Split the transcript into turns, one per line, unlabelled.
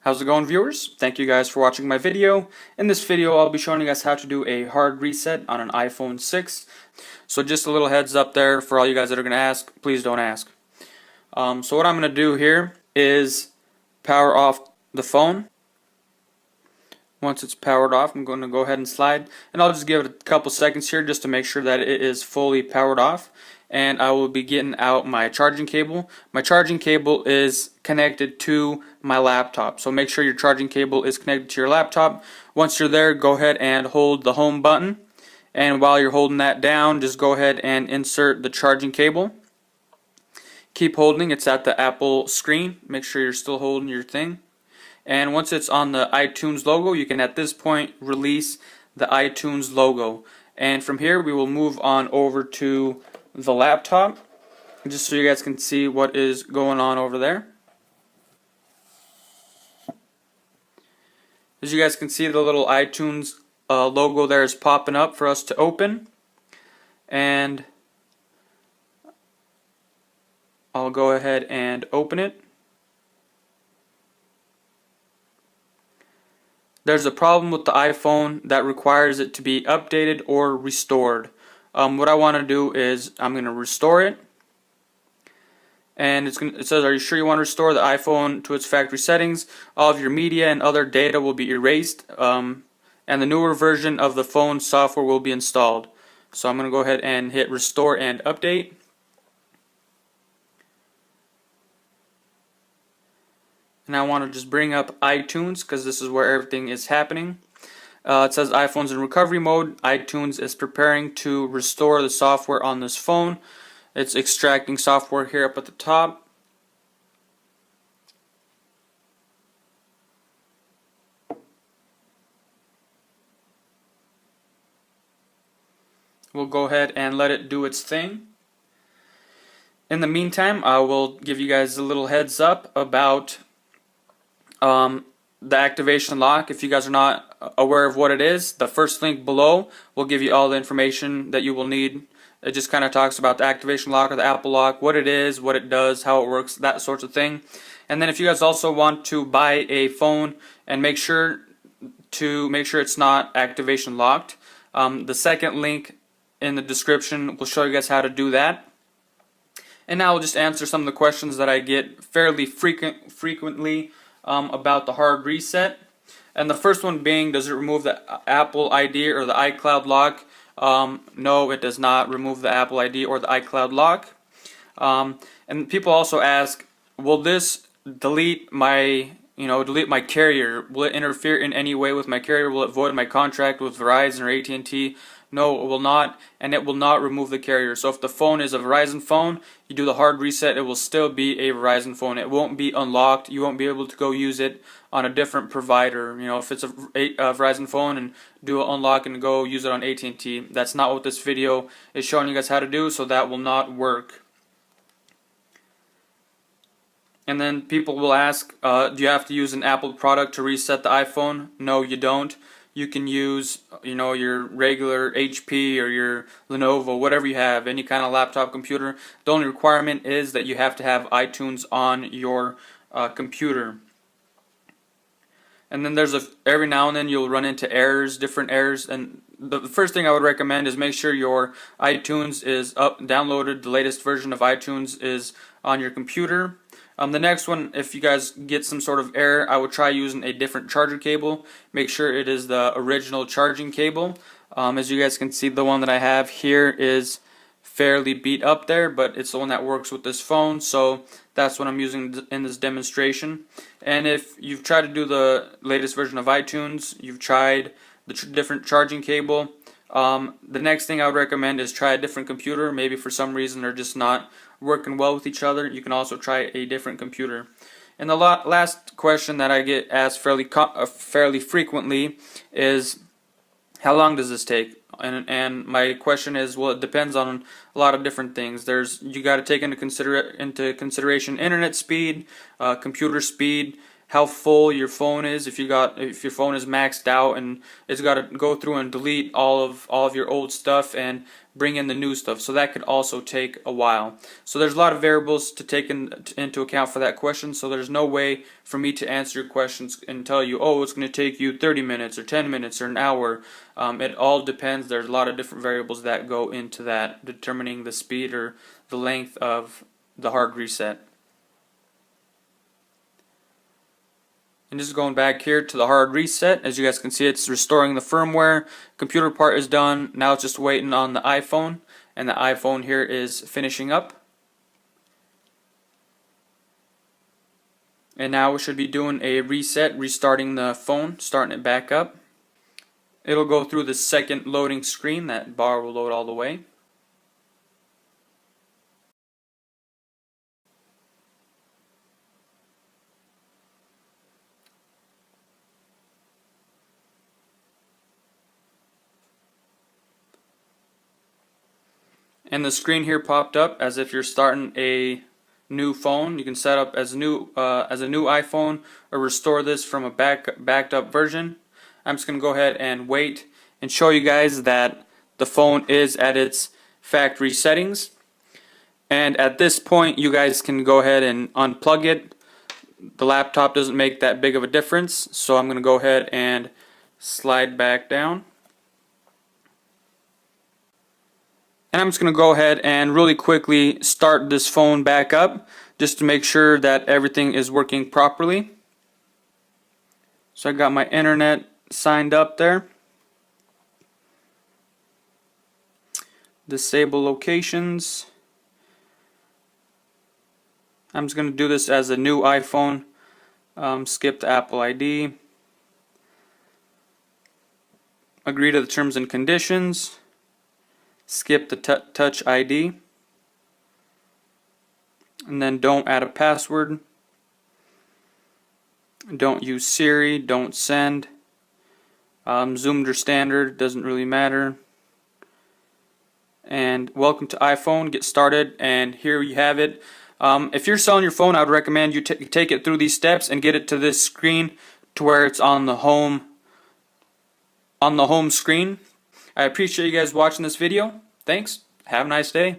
How's it going, viewers? Thank you guys for watching my video. In this video I'll be showing you guys how to do a hard reset on an iPhone 6. So just a little heads up there for all you guys that are going to ask, please don't ask. So what I'm going to do here is power off the phone. Once it's powered off, I'm going to go ahead and slide, and I'll just give it a couple seconds here just to make sure that it is fully powered off. And I will be getting out my charging cable. My charging cable is connected to my laptop, so make sure your charging cable is connected to your laptop. Once you're there, go ahead and hold the home button, and while you're holding that down, just go ahead and insert the charging cable. Keep holding, it's at the Apple screen. Make sure you're still holding your thing. And once it's on the iTunes logo, you can at this point release the iTunes logo. And from here we will move on over to the laptop, just so you guys can see what is going on over there. As you guys can see, the little iTunes logo there is popping up for us to open, and I'll go ahead and open it. There's a problem with the iPhone that requires it to be updated or restored. What I want to do is I'm going to restore it, and it says, are you sure you want to restore the iPhone to its factory settings? All of your media and other data will be erased, and the newer version of the phone software will be installed. So I'm going to go ahead and hit restore and update. And I want to just bring up iTunes because this is where everything is happening. It says iPhone's in recovery mode. iTunes is preparing to restore the software on this phone. It's extracting software here up at the top. We'll go ahead and let it do its thing. In the meantime, I will give you guys a little heads up about the activation lock. If you guys are not aware of what it is, the first link below will give you all the information that you will need. It just kind of talks about the activation lock or the Apple lock, what it is, what it does, how it works, that sort of thing. And then if you guys also want to buy a phone and make sure it's not activation locked, the second link in the description will show you guys how to do that. And now I'll just answer some of the questions that I get fairly frequently about the hard reset. And the first one being, does it remove the Apple ID or the iCloud lock? No, it does not remove the Apple ID or the iCloud lock. And people also ask, will this delete my carrier? Will it interfere in any way with my carrier? Will it void my contract with Verizon or AT&T? No, it will not, and it will not remove the carrier. So if the phone is a Verizon phone, you do the hard reset, it will still be a Verizon phone. It won't be unlocked. You won't be able to go use it on a different provider. You know, if it's a Verizon phone and do an unlock and go use it on AT&T, that's not what this video is showing you guys how to do, so that will not work. And then people will ask, do you have to use an Apple product to reset the iPhone? No, you don't. You can use, your regular HP or your Lenovo, whatever you have, any kind of laptop computer. The only requirement is that you have to have iTunes on your computer. And then every now and then you'll run into errors, different errors, and the first thing I would recommend is make sure your iTunes is downloaded, the latest version of iTunes is on your computer. The next one, if you guys get some sort of error, I would try using a different charger cable. Make sure it is the original charging cable. As you guys can see, the one that I have here is fairly beat up there, but it's the one that works with this phone, so that's what I'm using in this demonstration. And if you've tried to do the latest version of iTunes, you've tried the different charging cable, the next thing I would recommend is try a different computer. Maybe for some reason they're just not working well with each other. You can also try a different computer. And the last question that I get asked fairly frequently is, how long does this take? And my question is, well, it depends on a lot of different things. You got to take into consideration internet speed, computer speed, how full your phone is. If your phone is maxed out and it's got to go through and delete all of your old stuff and bring in the new stuff, so that could also take a while. So there's a lot of variables to take into account for that question. So there's no way for me to answer your questions and tell you, oh, it's going to take you 30 minutes or 10 minutes or an hour. It all depends. There's a lot of different variables that go into that, determining the speed or the length of the hard reset. And just going back here to the hard reset, as you guys can see, it's restoring the firmware. Computer part is done. Now it's just waiting on the iPhone, and the iPhone here is finishing up. And now we should be doing a reset, restarting the phone, starting it back up. It'll go through the second loading screen. That bar will load all the way. And the screen here popped up as if you're starting a new phone. You can set up as a new iPhone or restore this from a backed up version. I'm just going to go ahead and wait and show you guys that the phone is at its factory settings. And at this point, you guys can go ahead and unplug it. The laptop doesn't make that big of a difference, so I'm going to go ahead and slide back down. And I'm just going to go ahead and really quickly start this phone back up just to make sure that everything is working properly. So I got my internet signed up there. Disable locations. I'm just going to do this as a new iPhone. Skip the Apple ID. Agree to the terms and conditions. Skip the Touch ID, and then don't add a password, don't use Siri, don't send, zoomed or standard, doesn't really matter, and welcome to iPhone, get started, and here you have it. If you're selling your phone, I would recommend you take it through these steps and get it to this screen to where it's on the home screen. I appreciate you guys watching this video. Thanks. Have a nice day.